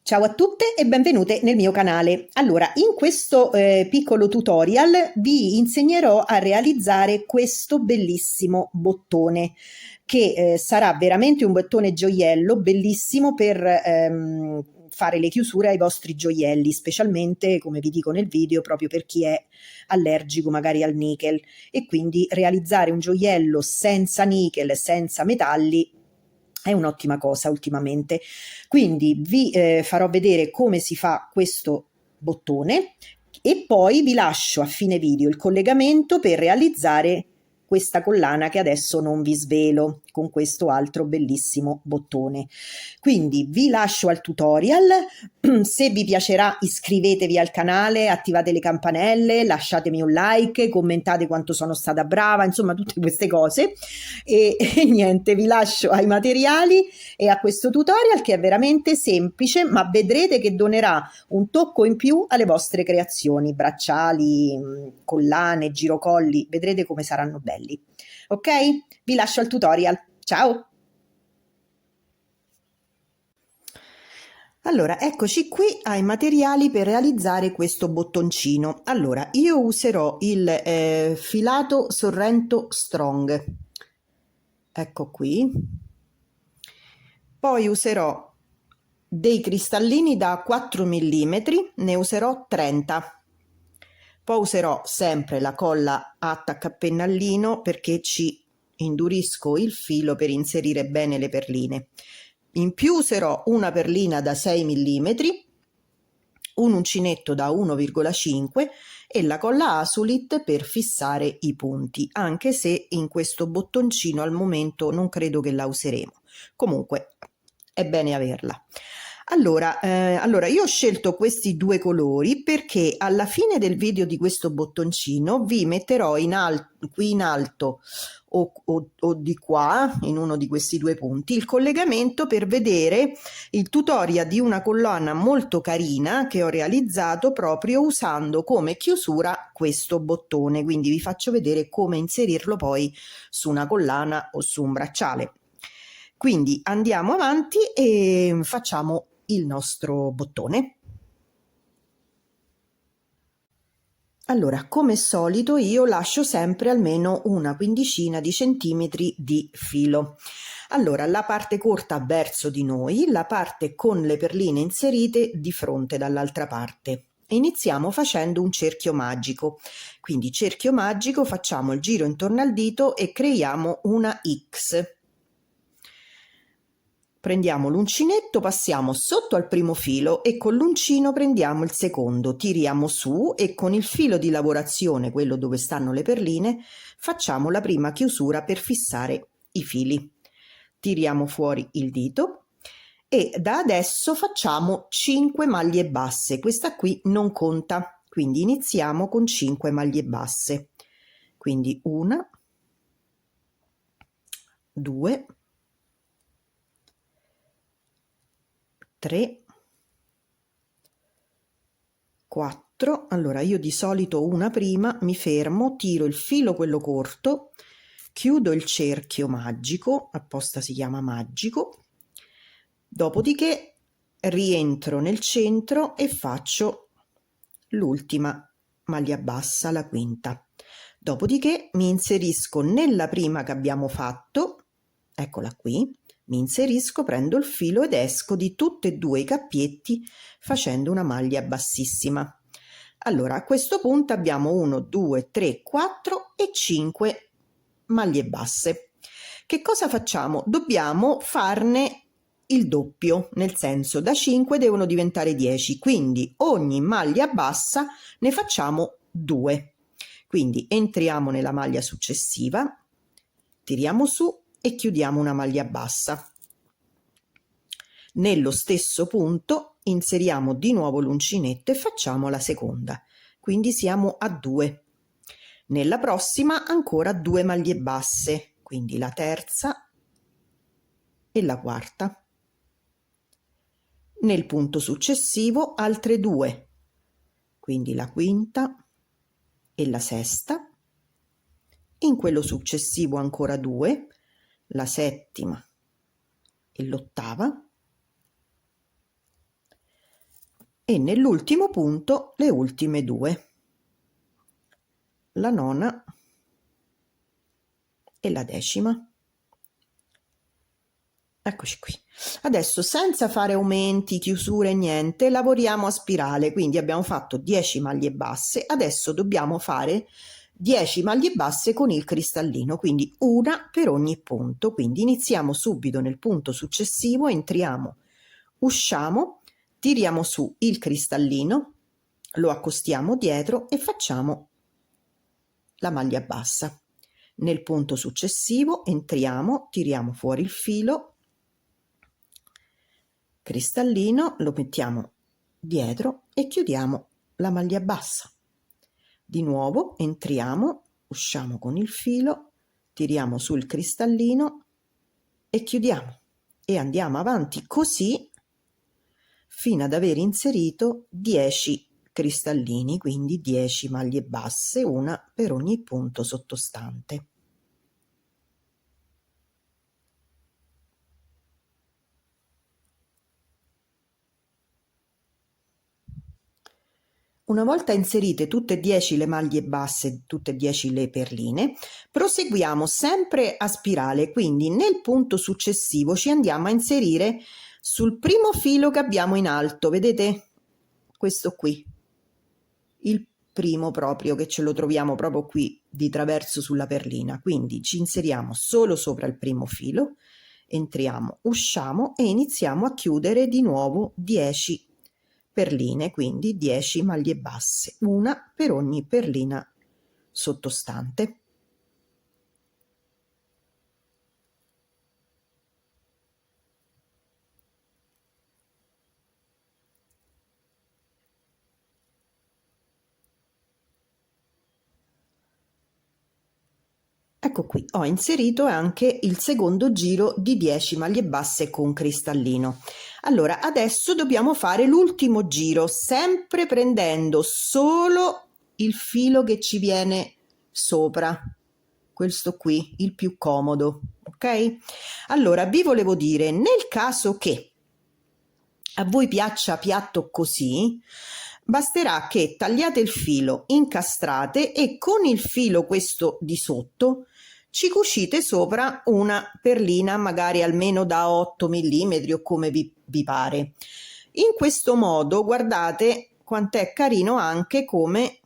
Ciao a tutte e benvenute nel mio canale. Allora, in questo piccolo tutorial vi insegnerò a realizzare questo bellissimo bottone che sarà veramente un bottone gioiello bellissimo per fare le chiusure ai vostri gioielli, specialmente, come vi dico nel video, proprio per chi è allergico magari al nickel, e quindi realizzare un gioiello senza nickel, senza metalli, è un'ottima cosa ultimamente. Quindi vi farò vedere come si fa questo bottone e poi vi lascio a fine video il collegamento per realizzare questa collana che adesso non vi svelo, con questo altro bellissimo bottone. Quindi vi lascio al tutorial. Se vi piacerà iscrivetevi al canale, attivate le campanelle, lasciatemi un like, commentate quanto sono stata brava, insomma tutte queste cose e niente, vi lascio ai materiali e a questo tutorial che è veramente semplice, ma vedrete che donerà un tocco in più alle vostre creazioni, bracciali, collane, girocolli, vedrete come saranno belli. Ok? Vi lascio al tutorial. Ciao! Allora, eccoci qui ai materiali per realizzare questo bottoncino. Allora, io userò il filato Sorrento Strong. Ecco qui. Poi userò dei cristallini da 4 mm, ne userò 30. Poi userò sempre la colla attacca pennellino perché ci indurisco il filo per inserire bene le perline. In più userò una perlina da 6 mm, un uncinetto da 1,5 e la colla Asulit per fissare i punti, anche se in questo bottoncino al momento non credo che la useremo. Comunque è bene averla. Allora, io ho scelto questi due colori perché alla fine del video di questo bottoncino vi metterò qui in alto o di qua, in uno di questi due punti, il collegamento per vedere il tutorial di una collana molto carina che ho realizzato proprio usando come chiusura questo bottone. Quindi vi faccio vedere come inserirlo poi su una collana o su un bracciale. Quindi andiamo avanti e facciamo il nostro bottone. Allora, come solito io lascio sempre almeno una quindicina di centimetri di filo. Allora, la parte corta verso di noi, la parte con le perline inserite di fronte dall'altra parte. Iniziamo facendo un cerchio magico. Quindi cerchio magico, facciamo il giro intorno al dito e creiamo una X. Prendiamo l'uncinetto, passiamo sotto al primo filo e con l'uncino prendiamo il secondo, tiriamo su e con il filo di lavorazione, quello dove stanno le perline, facciamo la prima chiusura per fissare i fili. Tiriamo fuori il dito e da adesso facciamo 5 maglie basse. Questa qui non conta, quindi iniziamo con 5 maglie basse. Quindi 1, 2, 3, 4. Allora io di solito una prima mi fermo, tiro il filo quello corto, chiudo il cerchio magico, apposta si chiama magico, dopodiché rientro nel centro e faccio l'ultima maglia bassa, la quinta. Dopodiché mi inserisco nella prima che abbiamo fatto, eccola qui, mi inserisco, prendo il filo ed esco di tutti e due i cappietti facendo una maglia bassissima. Allora, a questo punto abbiamo 1, 2, 3, 4 e 5 maglie basse. Che cosa facciamo? Dobbiamo farne il doppio, nel senso da 5 devono diventare 10, quindi ogni maglia bassa ne facciamo 2. Quindi entriamo nella maglia successiva, tiriamo su e chiudiamo una maglia bassa. Nello stesso punto inseriamo di nuovo l'uncinetto e facciamo la seconda, quindi siamo a 2. Nella prossima ancora 2 maglie basse, quindi la terza e la quarta. Nel punto successivo altre 2, quindi la quinta e la sesta. In quello successivo ancora 2, la settima e l'ottava. e nell'ultimo punto le ultime due, la nona e la decima. Eccoci qui. Adesso, senza fare aumenti, chiusure, niente, lavoriamo a spirale. Quindi abbiamo fatto 10 maglie basse, adesso dobbiamo fare 10 maglie basse con il cristallino, quindi una per ogni punto. Quindi iniziamo subito nel punto successivo, entriamo, usciamo, tiriamo su il cristallino, lo accostiamo dietro e facciamo la maglia bassa. Nel punto successivo entriamo, tiriamo fuori il filo, cristallino, lo mettiamo dietro e chiudiamo la maglia bassa. Di nuovo entriamo, usciamo con il filo, tiriamo sul cristallino e chiudiamo, e andiamo avanti così fino ad aver inserito 10 cristallini, quindi 10 maglie basse, una per ogni punto sottostante. Una volta inserite tutte e 10 le maglie basse, tutte e 10 le perline, proseguiamo sempre a spirale, quindi nel punto successivo ci andiamo a inserire sul primo filo che abbiamo in alto, vedete? Questo qui, il primo proprio, che ce lo troviamo proprio qui di traverso sulla perlina, quindi ci inseriamo solo sopra il primo filo, entriamo, usciamo e iniziamo a chiudere di nuovo 10 perline, quindi 10 maglie basse, una per ogni perlina sottostante. Ecco qui, ho inserito anche il secondo giro di 10 maglie basse con cristallino. Allora, adesso dobbiamo fare l'ultimo giro, sempre prendendo solo il filo che ci viene sopra, questo qui, il più comodo, ok? Allora, vi volevo dire, nel caso che a voi piaccia piatto così, basterà che tagliate il filo, incastrate e con il filo questo di sotto ci cucite sopra una perlina magari almeno da 8 mm o come vi pare. In questo modo guardate quant'è carino anche come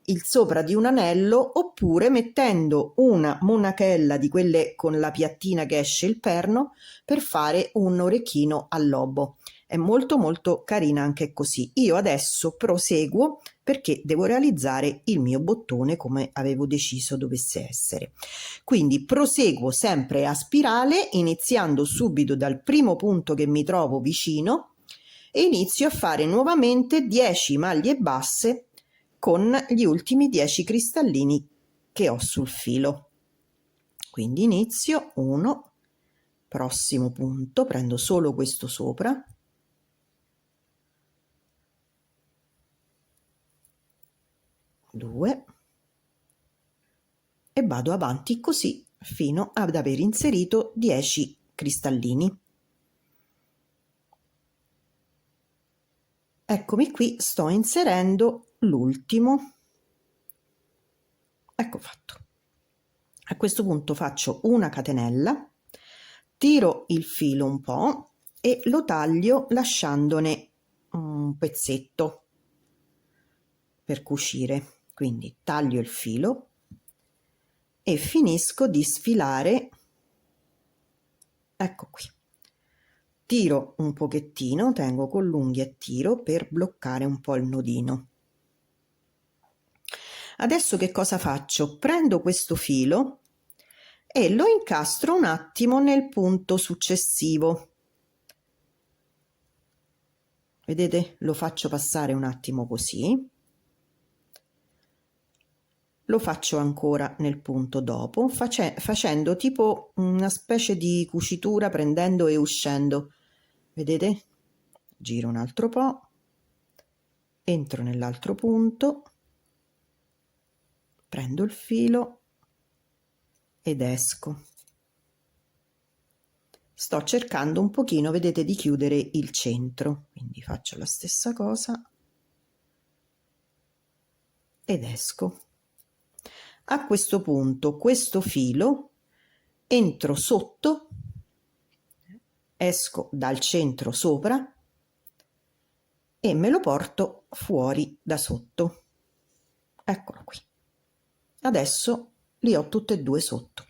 il sopra di un anello, oppure mettendo una monachella di quelle con la piattina che esce il perno per fare un orecchino al lobo. È molto molto carina anche così. Io adesso proseguo perché devo realizzare il mio bottone come avevo deciso dovesse essere. Quindi proseguo sempre a spirale, iniziando subito dal primo punto che mi trovo vicino e inizio a fare nuovamente 10 maglie basse con gli ultimi 10 cristallini che ho sul filo. Quindi inizio 1, prossimo punto, prendo solo questo sopra, 2 e vado avanti così fino ad aver inserito 10 cristallini. Eccomi qui, sto inserendo l'ultimo. Ecco fatto. A questo punto faccio una catenella, tiro il filo un po' e lo taglio lasciandone un pezzetto per cucire. Quindi taglio il filo e finisco di sfilare. Ecco qui. Tiro un pochettino, tengo con l'unghia e tiro per bloccare un po' il nodino. Adesso che cosa faccio? Prendo questo filo e lo incastro un attimo nel punto successivo. Vedete? Lo faccio passare un attimo così. Lo faccio ancora nel punto dopo, facendo tipo una specie di cucitura, prendendo e uscendo. Vedete? Giro un altro po', entro nell'altro punto, prendo il filo ed esco. sto cercando un pochino, vedete, di chiudere il centro, quindi faccio la stessa cosa ed esco. A questo punto questo filo entro sotto, esco dal centro sopra e me lo porto fuori da sotto. Eccolo qui. Adesso li ho tutte e due sotto.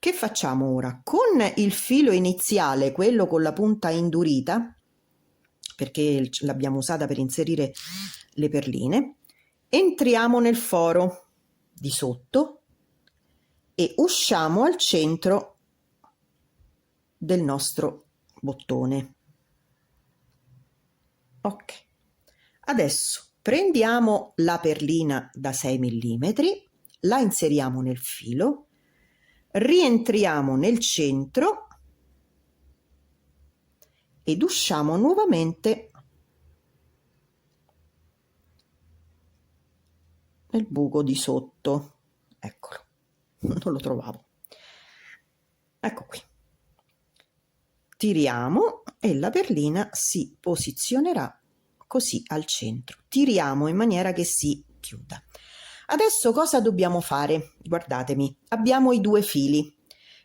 Che facciamo ora? Con il filo iniziale, quello con la punta indurita, perché l'abbiamo usata per inserire le perline, entriamo nel foro di sotto e usciamo al centro del nostro bottone. Ok, adesso prendiamo la perlina da 6 mm, la inseriamo nel filo, rientriamo nel centro ed usciamo nuovamente nel buco di sotto. Eccolo, non lo trovavo. Ecco qui. Tiriamo e la perlina si posizionerà così al centro. Tiriamo in maniera che si chiuda. Adesso cosa dobbiamo fare? Guardatemi, abbiamo i due fili,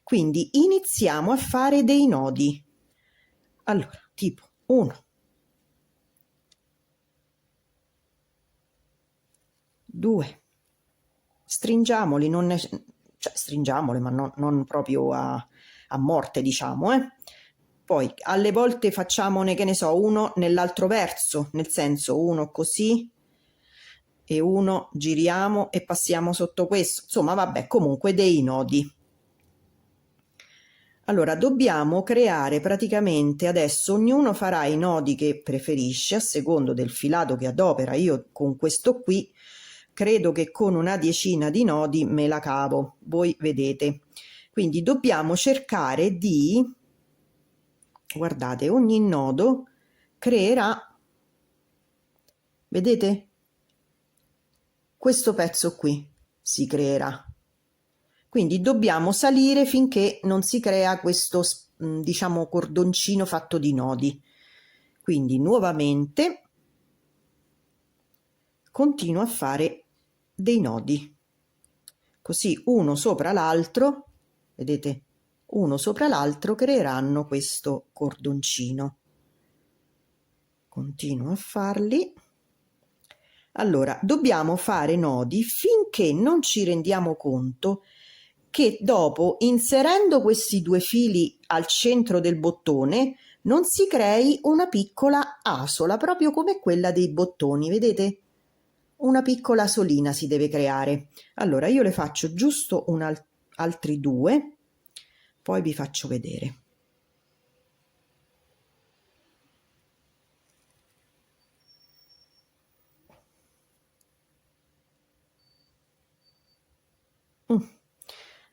quindi iniziamo a fare dei nodi. Allora, tipo 1, 2, stringiamoli, cioè stringiamoli, ma non proprio a morte, diciamo, Poi alle volte facciamone, che ne so, uno nell'altro verso, nel senso uno così e uno giriamo e passiamo sotto questo. Insomma, vabbè, comunque dei nodi. Allora, dobbiamo creare praticamente adesso, ognuno farà i nodi che preferisce a secondo del filato che adopera. Io con questo qui credo che con una decina di nodi me la cavo, voi vedete. Quindi dobbiamo cercare di, guardate, ogni nodo creerà, vedete? Questo pezzo qui si creerà. Quindi dobbiamo salire finché non si crea questo, diciamo, cordoncino fatto di nodi. Quindi nuovamente continuo a fare dei nodi, così uno sopra l'altro, vedete, uno sopra l'altro creeranno questo cordoncino. Continuo a farli. Allora, dobbiamo fare nodi finché non ci rendiamo conto che dopo, inserendo questi due fili al centro del bottone, non si crei una piccola asola, proprio come quella dei bottoni, vedete? Una piccola solina si deve creare. Allora, io le faccio giusto altri due, poi vi faccio vedere.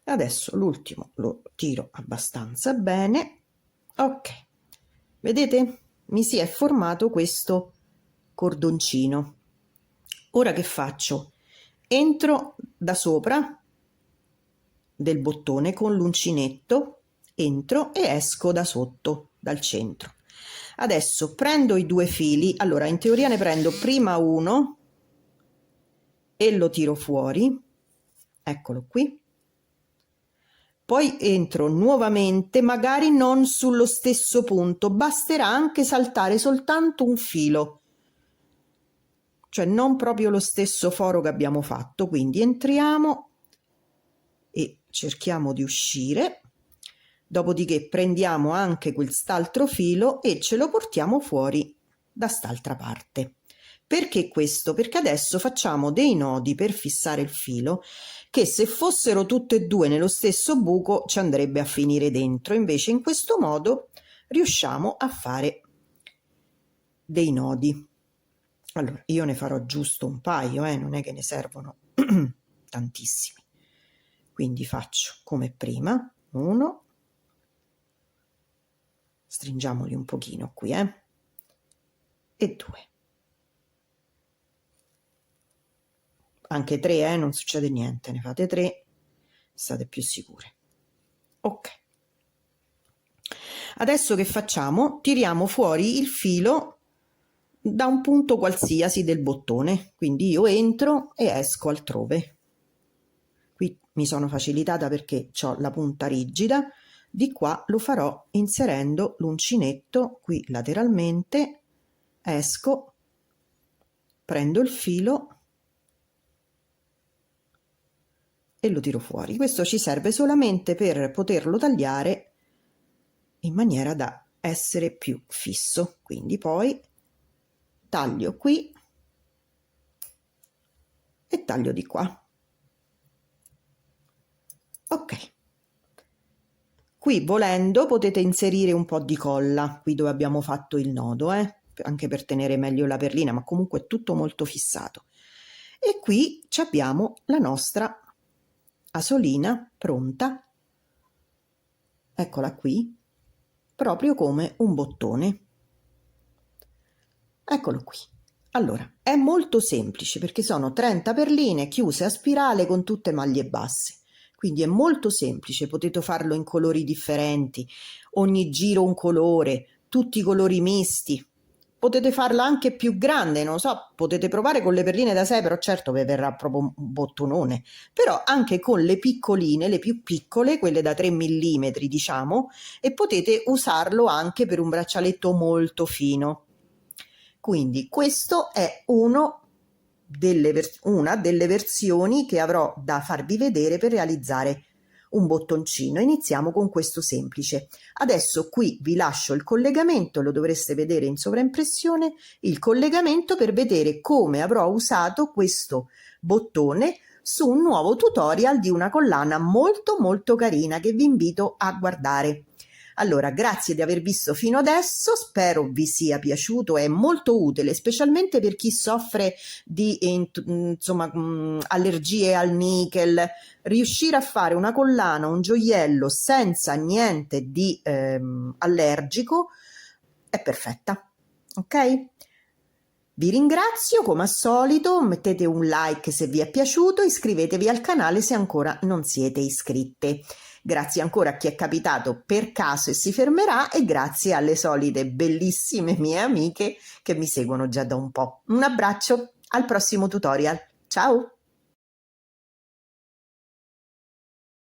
Adesso l'ultimo lo tiro abbastanza bene. Ok, vedete? Mi si è formato questo cordoncino. Ora che faccio? Entro da sopra del bottone con l'uncinetto, entro e esco da sotto, dal centro. Adesso prendo i due fili, allora in teoria ne prendo prima uno e lo tiro fuori, eccolo qui. Poi entro nuovamente, magari non sullo stesso punto, basterà anche saltare soltanto un filo, cioè non proprio lo stesso foro che abbiamo fatto, quindi entriamo e cerchiamo di uscire, dopodiché prendiamo anche quest'altro filo e ce lo portiamo fuori da st'altra parte. Perché questo? Perché adesso facciamo dei nodi per fissare il filo che se fossero tutte e due nello stesso buco ci andrebbe a finire dentro, invece in questo modo riusciamo a fare dei nodi. Allora, io ne farò giusto un paio, non è che ne servono tantissimi. Quindi faccio come prima, uno, stringiamoli un pochino qui, e due. Anche tre, non succede niente, ne fate tre, state più sicure. Ok. Adesso che facciamo? Tiriamo fuori il filo da un punto qualsiasi del bottone, quindi io entro e esco altrove. Qui mi sono facilitata perché ho la punta rigida, di qua lo farò inserendo l'uncinetto qui lateralmente, esco, prendo il filo e lo tiro fuori. Questo ci serve solamente per poterlo tagliare in maniera da essere più fisso, quindi poi taglio qui e taglio di qua. Ok, qui volendo potete inserire un po' di colla qui dove abbiamo fatto il nodo, anche per tenere meglio la perlina, ma comunque è tutto molto fissato. E qui abbiamo la nostra asolina pronta, eccola qui, proprio come un bottone. Eccolo qui. Allora, è molto semplice perché sono 30 perline chiuse a spirale con tutte maglie basse. Quindi è molto semplice, potete farlo in colori differenti, ogni giro un colore, tutti i colori misti. Potete farla anche più grande, non so, potete provare con le perline da 6, però certo vi verrà proprio un bottonone. Però anche con le piccoline, le più piccole, quelle da 3 mm, diciamo, e potete usarlo anche per un braccialetto molto fino. Quindi questo è una delle versioni che avrò da farvi vedere per realizzare un bottoncino. Iniziamo con questo semplice. Adesso qui vi lascio il collegamento, lo dovreste vedere in sovraimpressione, il collegamento per vedere come avrò usato questo bottone su un nuovo tutorial di una collana molto molto carina che vi invito a guardare. Allora, grazie di aver visto fino adesso, spero vi sia piaciuto, è molto utile, specialmente per chi soffre di allergie al nickel. Riuscire a fare una collana, un gioiello senza niente di allergico è perfetta, ok? Vi ringrazio come al solito, mettete un like se vi è piaciuto, iscrivetevi al canale se ancora non siete iscritte. Grazie ancora a chi è capitato per caso e si fermerà, e grazie alle solite bellissime mie amiche che mi seguono già da un po'. Un abbraccio, al prossimo tutorial. Ciao!